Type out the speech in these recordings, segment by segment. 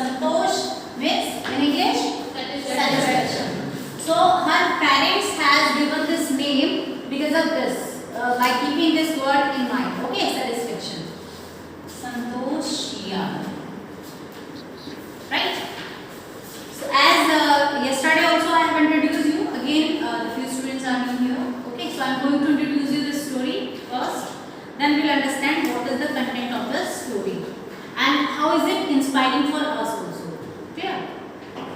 Santosh means in English satisfaction. So her parents has given this name because of this, by keeping this word in mind. Okay, satisfaction. Santoshia. Right? So as yesterday also I have introduced you. Again, the few students are new here. Okay, so I am going to introduce you the story first. Then we will understand what is the content of the story and how is it inspiring for us also. Clear?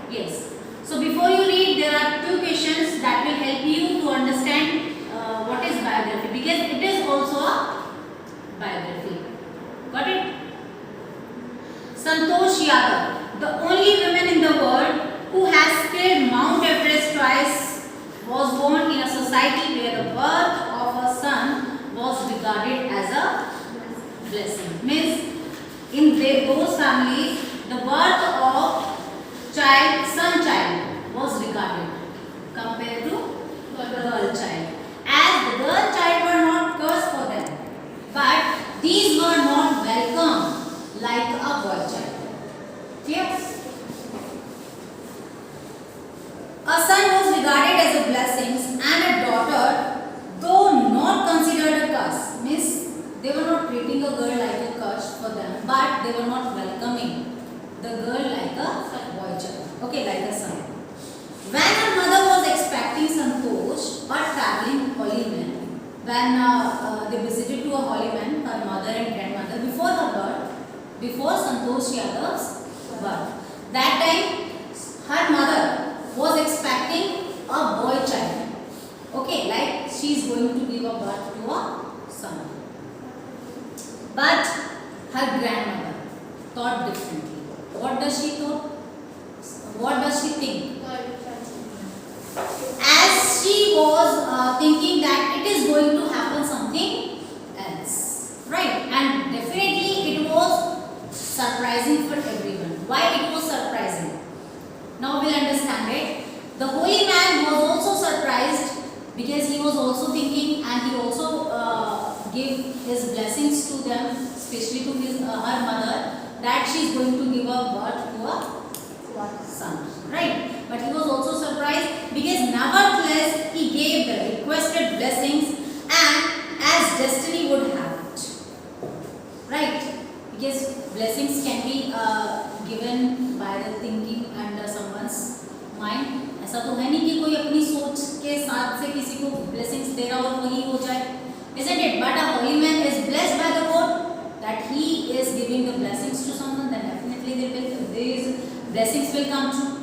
Yes. So before you read, there are two questions that will help you to understand what is biography, because it is also a biography. Got it? Santosh Yadav, the only woman in the world who has scaled Mount Everest twice, was born in a society where the birth of a son was regarded as a blessing. Means in those families, the birth of son child was regarded compared to girl child. As the girl child were not cursed for them, but these were not welcome like a boy child. Yes. A son was regarded as a blessing and a daughter, though not considered a curse. Means they were not treating a girl like a curse for them, but they were not welcoming the girl like a boy child. Okay, like a son. When her mother was expecting Santosh, a traveling holy man, when they visited to a holy man, her mother and grandmother, before her birth, before Santosh Yadav's birth, that time her mother was expecting a boy child. Okay, like she is going to give a birth to a son. But her grandmother thought differently. What does she thought? What does she think? As she was thinking that it is going to happen something else, right? And definitely it was surprising for everyone. Why it was surprising? Now we'll understand it. The holy man was also surprised because he was also thinking, and he also gave his blessings to them, especially to his her mother, that she is going to give a birth to a son, right? But he was also surprised because nevertheless he gave the requested blessings, and as destiny would have it, right? Because blessings can be given by the thinking and someone's mind. ऐसा तो है नहीं कि कोई अपनी सोच के साथ से किसी को blessings दे रहा और वही हो जाए, isn't it? But a holy man is blessed by the God that he is giving the blessings to someone, then definitely these blessings will come true,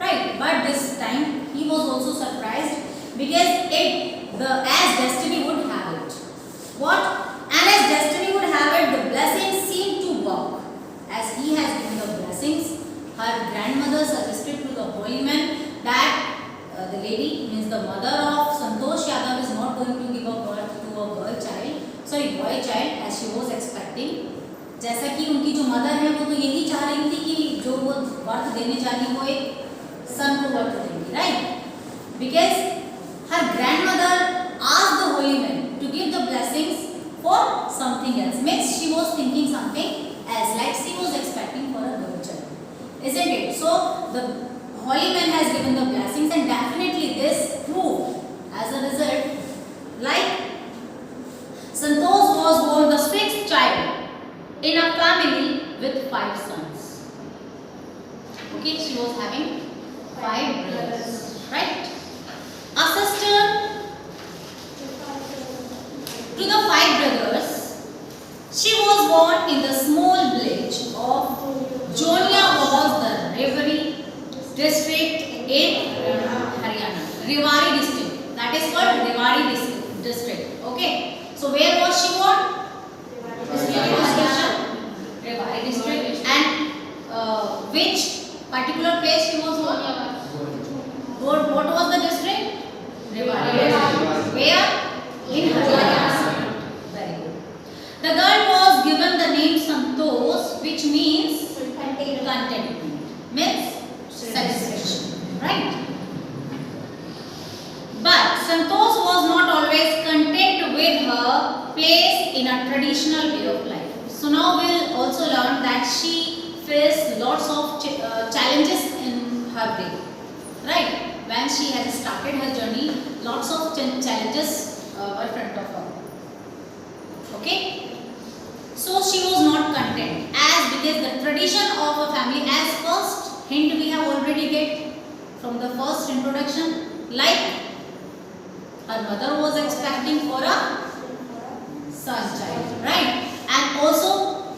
right? But this time he was also surprised because as destiny would have it. What? And as destiny would have it, the blessings seemed to work. As he has given the blessings, her grandmother suggested to the holy man that the lady, means the mother of Santosh Yadav, is not going to give a birth to a boy child as she was expecting. जैसा कि उनकी जो mother है वो तो यही चाह रही थी कि जो वो बर्थ देने जा रही वो एक सन को बर्थ देंगी, right? Because her grandmother asked the holy man to give the blessings for something else. Means she was thinking something else, like she was expecting for a girl child, isn't it? So the holy man has given the blessings, and definitely this proved as a result, like Santosh was born the sixth child in a family with 5 sons. Okay, she was having 5 brothers, right? A sister to the 5 brothers. She was born in the small village of Jonia, was the Rewari district in Haryana. Rewari district. That is called Rewari district. Okay. So where was she born? Rewari district. And which particular place she was born? What was the district? Rewari district. Where? In Haryana. Very good. The girl was given the name Santosh, which means contentment. Means satisfaction. Right? But Santosh was not always content with her place in a traditional way of life. So now we'll also learn that she faced lots of challenges in her way, right? When she had started her journey, lots of challenges were in front of her. Okay, so she was not content, as because the tradition of a family, as first hint we have already get from the first introduction, like her mother was expecting for a son child, right? And also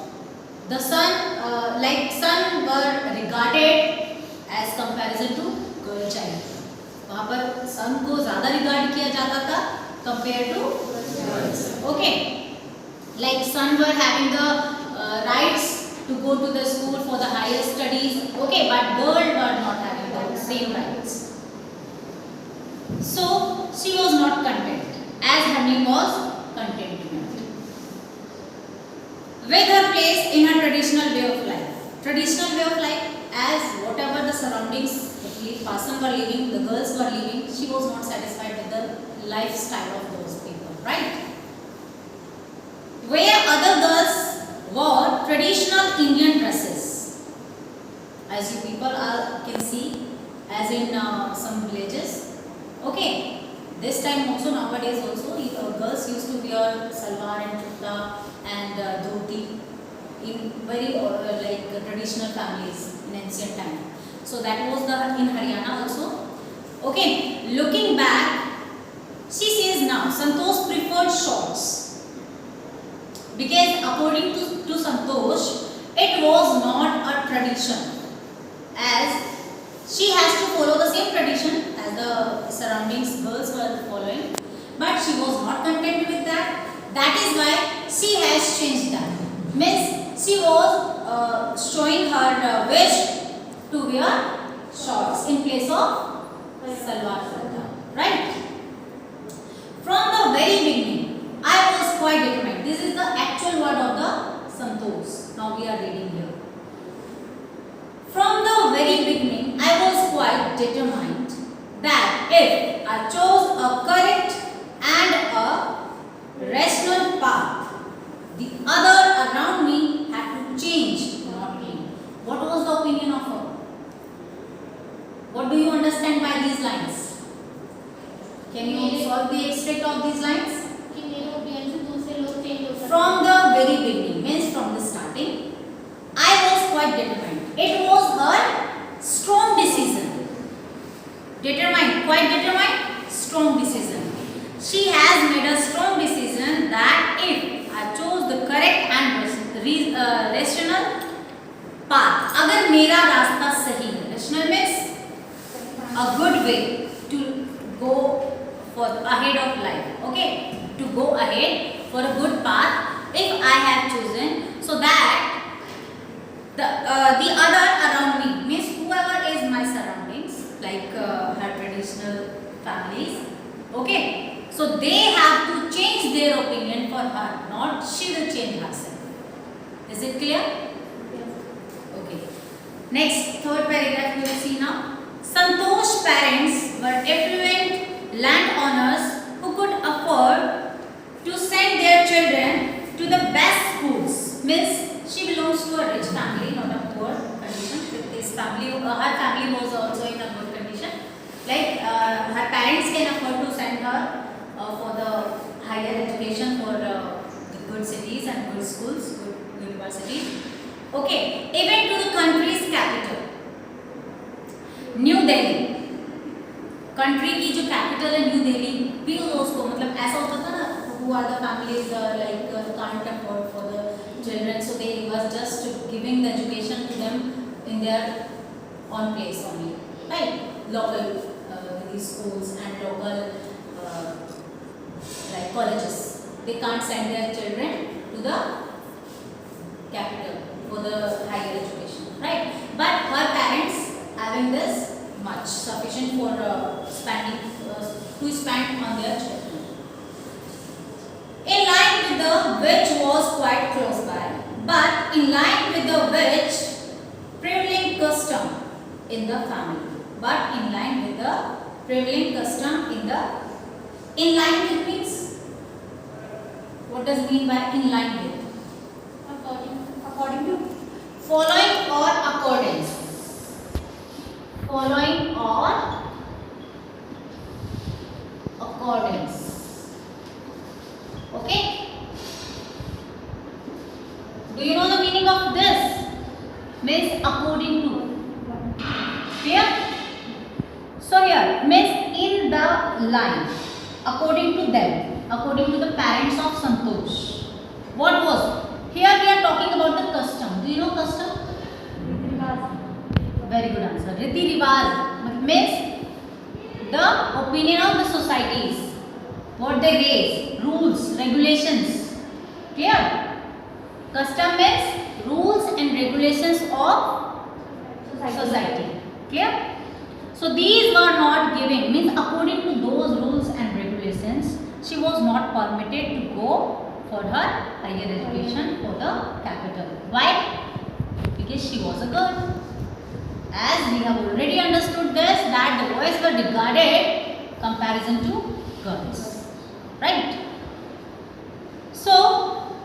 the son, like son were regarded as comparison to girl child. वहाँ पर son को ज़्यादा regard किया जाता था compared to girls. Okay, like son were having the rights to go to the school for the higher studies. Okay, but girl were not having the same rights. So she was not content, as her name was contentment, with her place in her traditional way of life. Traditional way of life, as whatever the surroundings the person were living, the girls were living, she was not satisfied with the lifestyle of those people, right? Where other girls wore traditional Indian dresses, as you people can see, as in some villages. Okay, this time also, nowadays also, girls used to wear salwar and kurta and dhoti in very like traditional families in ancient time. So that was the in Haryana also. Okay, looking back, she says now Santosh preferred shorts, because according to Santosh, it was not a tradition, as she has to follow the same tradition as the surroundings girls were following, but she was not content with that. That is why she has changed that. Means she was showing her wish to wear shorts in place of salwar kurta, right? From the very beginning, I was quite determined. This is the actual word of the Santosh. Now we are reading here. From the very beginning, I was quite determined that if I chose a correct and a rational path, the other around me had to change, not me. What was the opinion of her? What do you understand by these lines? Can you solve the extract of these lines? From the very beginning, means from the starting, I was quite determined. It was her strong decision. Determined, quite determined, strong decision. She has made a strong decision that if I chose the correct and rational path, अगर मेरा रास्ता सही है, rational means a good way to go for ahead of life. Okay, to go ahead for a good path. If I have chosen, so that the other around me, means whoever is my surroundings, like her traditional families. Okay, so they have to change their opinion for her, not she will change herself. Is it clear? Okay. Next, third paragraph you will see now. Santosh parents were affluent landowners who could afford to send their children to the best schools. Means she belongs to a rich family, not a poor condition. His family, her family was also in a good condition. Like her parents can afford to send her for the higher education for the good cities and good schools, good universities. Okay, even to the country's capital, new Delhi. Country की जो capital है new Delhi भी उसको मतलब ऐसा होता था ना, who are the families like can't afford for the children, so they was just giving the education to them in their own place only, right? Local these schools and local like colleges, they can't send their children to the capital for the higher education, right? But her parents having this much sufficient for spending to spend on their children. In line with the which was quite close by, but in line with the which prevailing custom in the family. But in line with the prevailing custom in line with means, what does mean by in line with? According to Following or Do you know the meaning of this? Means according to. Clear? So here, means in the line, according to them, according to the parents of Santosh. What was? Here we are talking about the custom. Do you know custom? Very good answer. Riti Rivaj means the opinion of the societies. What they raise, rules, regulations. Clear? Custom means rules and regulations of society. Clear? So these were not given, means according to those rules and regulations, she was not permitted to go for her higher education for the capital. Why? Because she was a girl. As we have already understood this, that the boys were regarded comparison to girls. Right? So,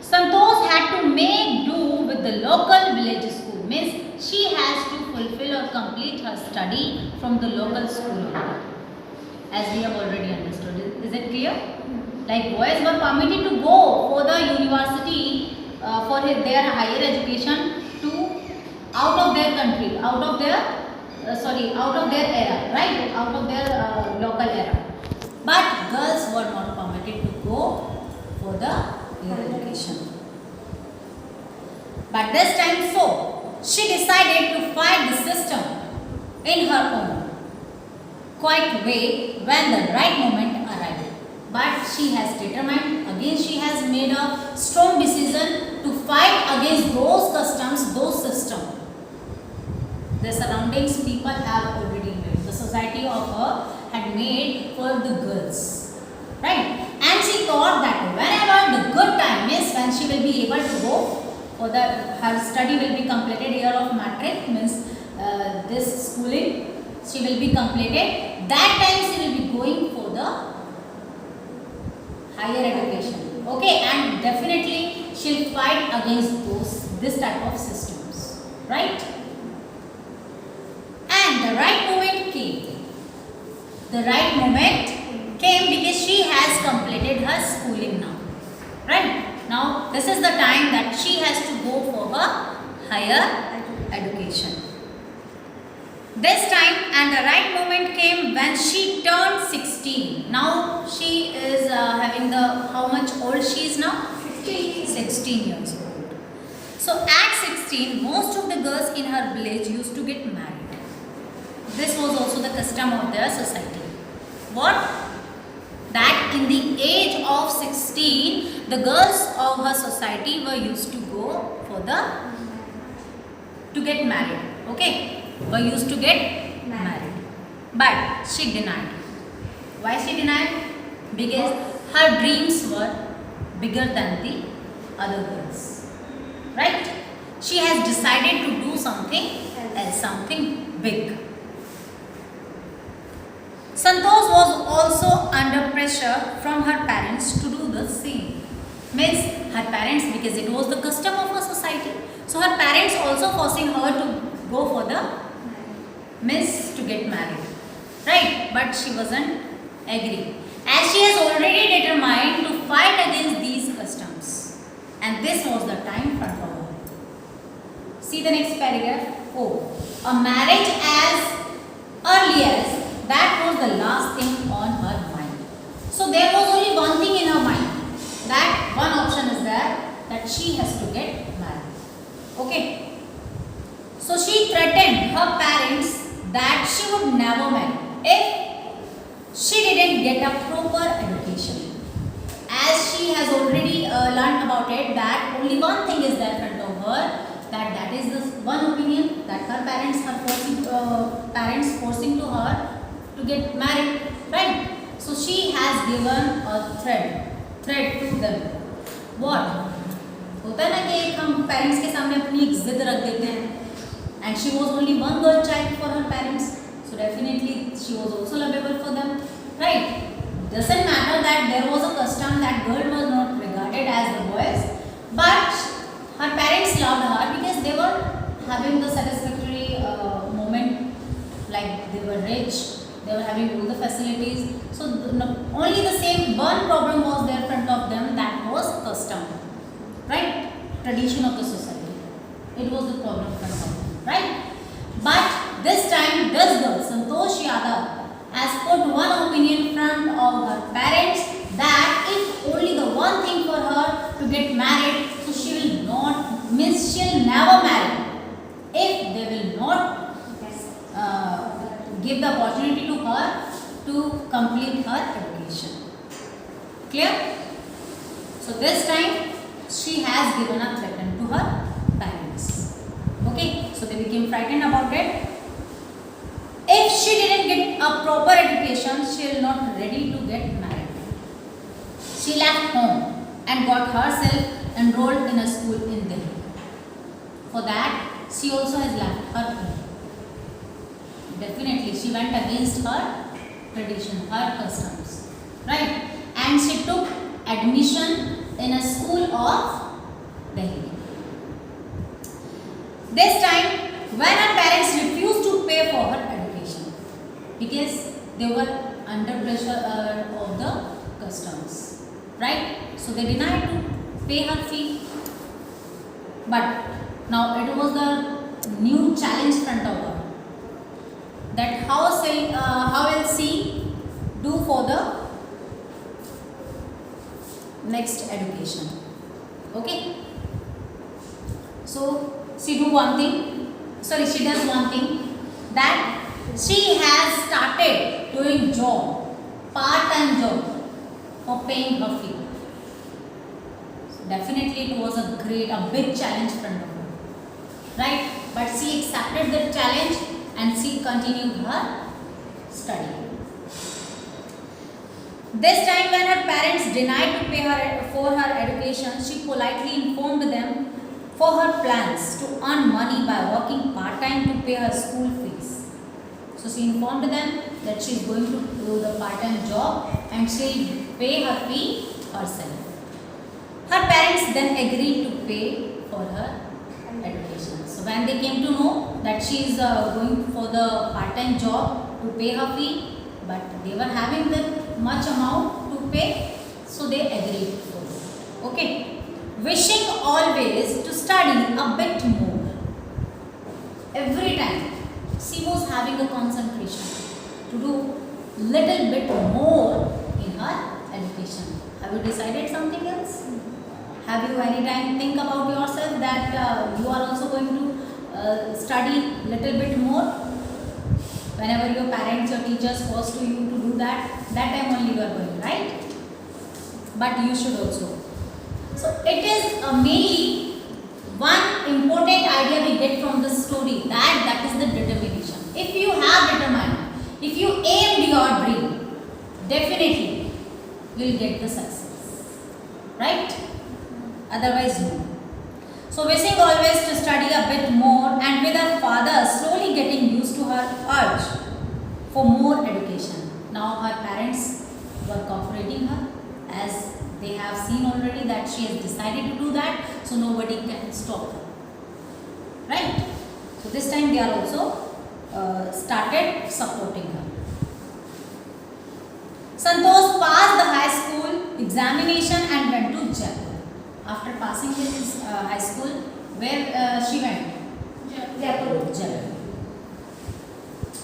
Santosh had to make do with the local village school. Means she has to fulfill or complete her study from the local school. As we have already understood. Is it clear? Like boys were permitted to go for the university for their higher education to out of their country, out of their era, right? Out of their local era. But girls were not permitted to go for the higher education. But this time so, she decided to fight the system in her own quiet way when the right moment arrived. But she has determined, again she has made a strong decision to fight against those customs, those systems. The surroundings people have already made. The society of her had made for the girls. Right? And she thought that whenever the good time is when she will be able to go for the, her study will be completed, year of matric means this schooling, she will be completed. That time she will be going for the higher education. Okay, and definitely she will fight against this type of systems. Right? And the right moment came. The right moment came because she has completed her schooling now. Right? Now, this is the time that she has to go for her higher education. This time and the right moment came when she turned 16. Now, she is having the, how much old she is now? 16 years old. So, at 16, most of the girls in her village used to get married. This was also the custom of their society. What? That in the age of 16, the girls of her society were used to go for to get married. Okay? Were used to get married. But she denied. Why she denied? Because her dreams were bigger than the other girls. Right? She has decided to do something else, something big. Santosh was also under pressure from her parents to do the same. Means her parents, because it was the custom of her society. So her parents also forcing her to go for the means to get married. Right? But she wasn't agree. As she has already determined to fight against these customs. And this was the time front of her. See the next paragraph. Oh, a marriage as early as that was the last thing on her mind. So there was only one thing in her mind. That one option is there, that she has to get married. Okay. So she threatened her parents that she would never marry if she didn't get a proper education. As she has already learned about it, that only one thing is there in front of her, that is the one opinion that her parents are forcing to her to get married, right? So she has given a threat to them. What? होता है ना कि एक हम parents के सामने अपनी एक जिद रख देते हैं, and she was only one girl child for her parents, so definitely she was also lovable for them, right? Doesn't matter that there was a custom that girl was not regarded as the boys, but her parents loved her because they were having the satisfactory moment, like they were rich. They were having all the facilities. So only the same one problem was there in front of them, that was custom. Right? tradition of the society. It was the problem for her, right? But this time, this girl, Santosh Yadav, has put one opinion in front of her parents that if only the one thing for her to get married, so she will not, means she'll never marry if they will not give the opportunity to her to complete her education. Clear? So this time she has given a threat to her parents. Okay, so they became frightened about it. If she didn't get a proper education, she will not ready to get married. She left home and got herself enrolled in a school in Delhi. For that, she also has left her home. Definitely, she went against her tradition, her customs, right? And she took admission in a school of Delhi. This time, when her parents refused to pay for her education because they were under pressure of the customs, right? So they denied to pay her fee. But now it was the new challenge front of her. That how will she do for the next education? Okay. So she does one thing, that she has started doing part-time job for paying her fee. So definitely it was a big challenge front of her, right? But she accepted the challenge and she continued her study. This time when her parents denied to pay her for her education, she politely informed them for her plans to earn money by working part-time to pay her school fees. So she informed them that she is going to do the part-time job and she will pay her fee herself. Her parents then agreed to pay for her education. So when they came to know that she is going for the part-time job to pay her fee, but they were having the much amount to pay, so they agreed for it. Okay. Wishing always to study a bit more. Every time she was having a concentration to do little bit more in her education. Have you decided something else? Have you any time think about yourself that you are also going to study little bit more? Whenever your parents or teachers force to you to do that time only you are going, right? But you should also. So it is mainly one important idea we get from the story, that is the determination. If you have determined, if you aim your dream, definitely you will get the success, right? Otherwise no. So wishing always to study a bit more, and with her father slowly getting used to her urge for more education. Now her parents were cooperating her, as they have seen already that she has decided to do that, so nobody can stop her, right? So this time they are also started supporting her. Santosh passed the high school examination and went to Jaipur. After passing his high school, where she went? Jaipur.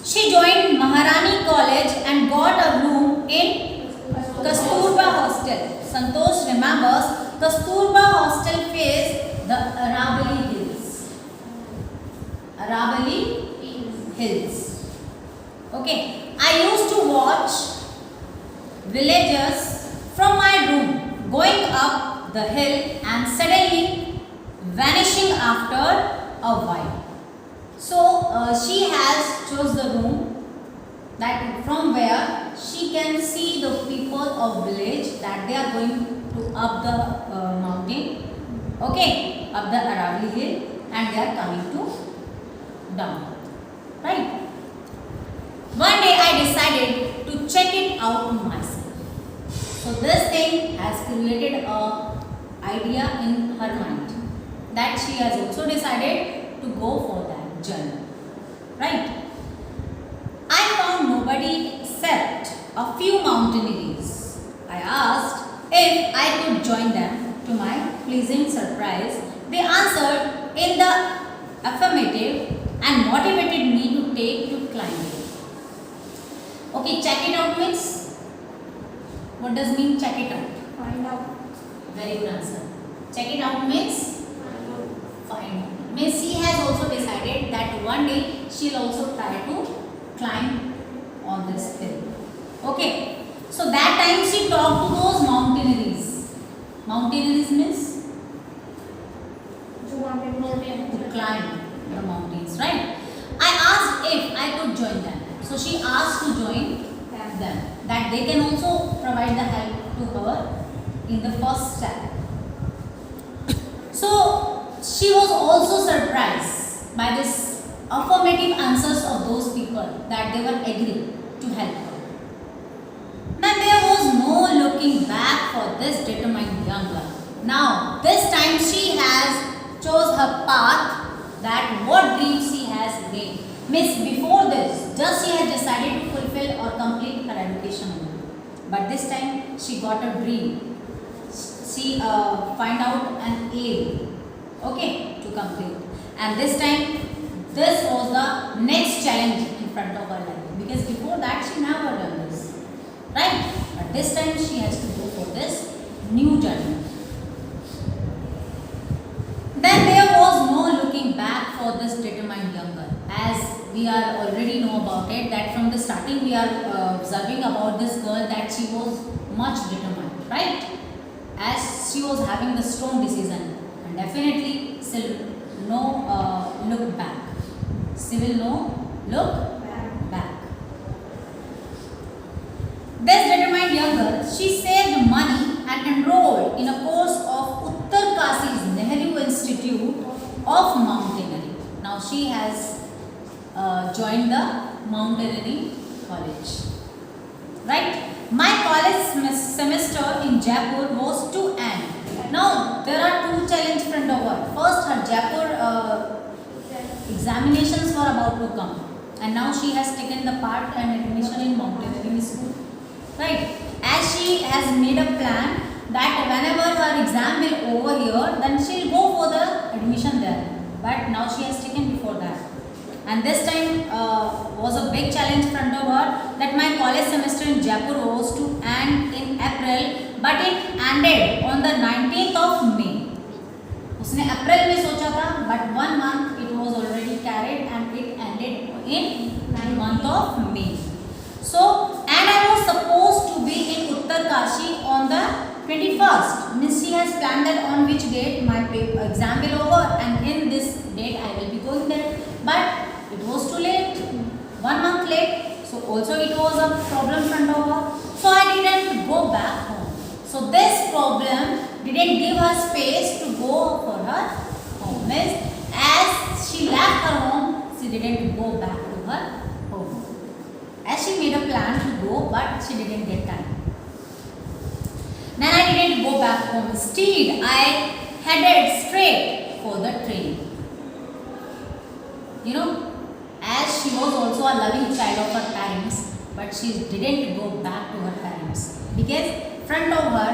She joined Maharani College and got a room in Kasturba Hostel. Santosh remembers Kasturba Hostel faced the Aravalli Hills. Aravalli Hills. Okay. I used to watch villagers from my room going up the hill and suddenly vanishing after a while. So she has chose the room that from where she can see the people of village that they are going to up the mountain, okay, up the Aravalli hill, and they are coming to down, right? One day I decided to check it out myself. So this thing has created a idea in her mind that she has also decided to go for that journey, right? I found nobody except a few mountaineers. I asked if I could join them. To my pleasing surprise, in the affirmative and motivated me to take to climbing. Okay, check it out means, what does mean check it out? Find out. Very good answer. Check it out means find out. Means she has also decided that one day she'll also try to climb on this hill. Okay. So that time she talked to those mountaineers. Mountaineers means to climb the mountains, right? I asked if I could join them. So she asked to join them. That they can also provide the help to her in the first step. So she was also surprised by this affirmative answers of those people that they were agree to help her. Now there was no looking back for this determined young girl. Now this time she has chose her path, that what dreams she has made. Miss before this, just she has decided to fulfill or complete her education only. But this time she got a dream. She find out an aim, okay, to complete. And this time, this was the next challenge in front of her life. Because before that she never done this, right? But this time she has to go for this new journey. Then there was no looking back for this determined young girl. As we are already know about it, that from the starting we are observing about this girl that she was much determined, right? As she was having the strong decision, and definitely she will no look back. She will no look back. This determined young girl, she saved money and enrolled in a course of Uttarkashi's Nehru Institute of Mountaineering. Now she has joined the Mountaineering College. Right? My college semester in Jaipur was to end. Now there are two challenges front of her. First, her Jaipur examinations were about to come, and now she has taken the part and admission in Mountaineering School. Right? As she has made a plan that whenever her exam will over here, then she'll go for the admission there. But now she has taken before that. And this time was a big challenge front of her, that my college semester in Jaipur was to end in April, but it ended on the 19th of May. उसने अप्रैल में सोचा था, but 1 month it was already carried and it ended in month of May. So, and I was supposed to be in Uttarkashi on the 21st. Means she has planned that on which date my exam will over, and in this date I will be going there. But it was too late, 1 month late. So also it was a problem front of her. So I didn't go back home. So this problem didn't give her space to go for her home. Means as she left her home, she didn't go back to her home. As she made a plan to go, but she didn't get time. Then I didn't go back home. Instead, I headed straight for the train. You know, as she was also a loving child of her parents, but she didn't go back to her parents because front of her,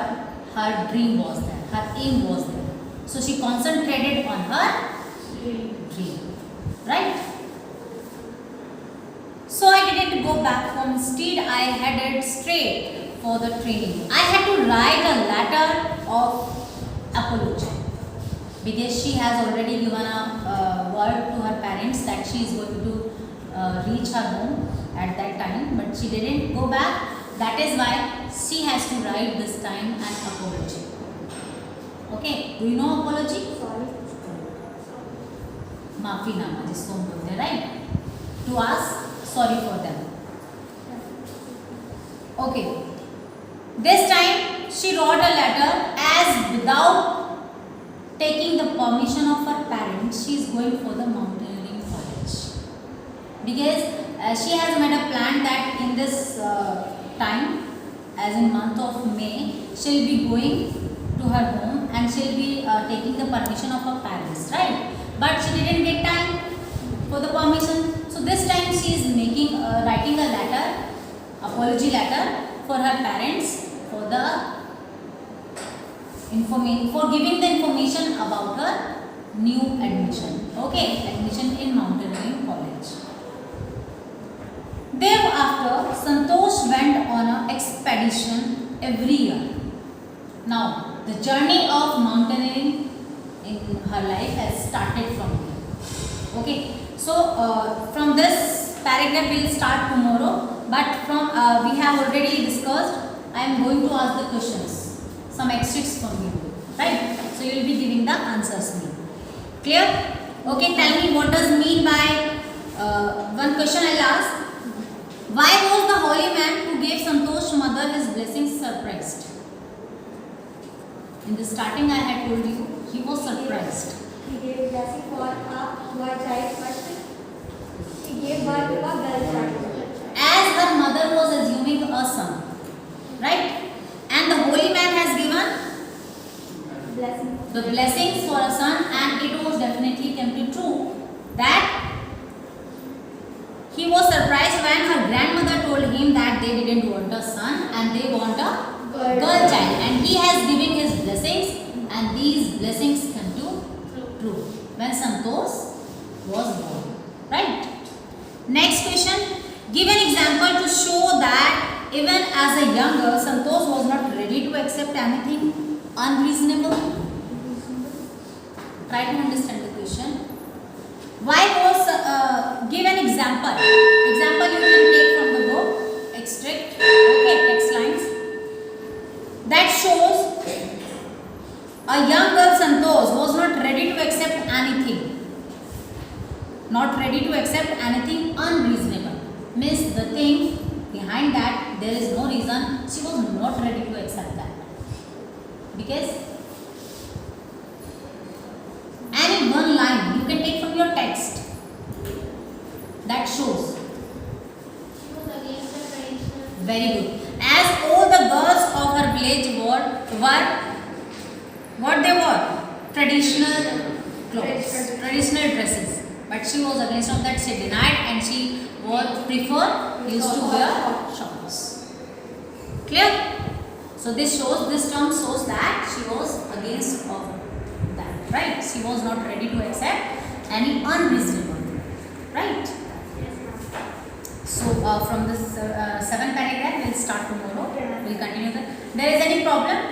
her dream was there, her aim was there. So she concentrated on her dream, right? So I didn't go back home. Instead, I headed straight for the training. I had to write a letter of apology because she has already given a word to her parents that she is going to reach her home at that time, but she didn't go back. That is why she has to write this time an apology. Okay, do you know apology? माफीनामा जिसको हम बोलते हैं, right? To ask sorry for them. Okay. This time she wrote a letter as without taking the permission of her parents, she is going for the mountaineering college. Because she has made a plan that in this time, as in month of May, she will be going to her home and she will be taking the permission of her parents, right? But she didn't get time for the permission. So this time she is making writing a letter, apology letter for her parents for the for giving the information about her new admission. Okay, admission in Mountaineering College. Thereafter, Santosh went on an expedition every year. Now, the journey of mountaineering in her life has started from here. Okay, so from this paragraph we will start tomorrow, but from we have already discussed. I am going to ask the questions, some extracts from you, right? So you will be giving the answers me. Clear? Okay, tell me what does mean by one question I will ask. Why was the holy man who gave Santosh's mother his blessings surprised? In the starting I had told you he was surprised. He gave blessing for a boy child first. He gave birth to a girl child. As her mother was assuming a son, right? And the holy man has given Blessing. the blessings for a son, and it was definitely came to true that he was surprised when her grandmother told him that they didn't want a son and they want a girl child, and he has given his blessings, and these blessings came to true when Santosh was born, right? Next question. Give an example to show that even as a young girl, Santosh was not ready to accept anything unreasonable. Try to understand the question. Why was give an example? Example you can take from the book, extract, okay, text lines. That shows a young girl Santosh was not ready to accept anything. Not ready to accept anything unreasonable. Means the thing behind that there is no reason she was not ready to accept that. Because any one line you can take from your text that shows. She was against the traditional. Very good. As all the girls of her village were what they were? Traditional clothes, traditional dresses. But she was against of that. She denied, and she used to wear shorts. Clear? So this term shows that she was against of that, right? She was not ready to accept any unreasonable, right? So from this 7th paragraph we'll start tomorrow. We'll continue that. There is any problem?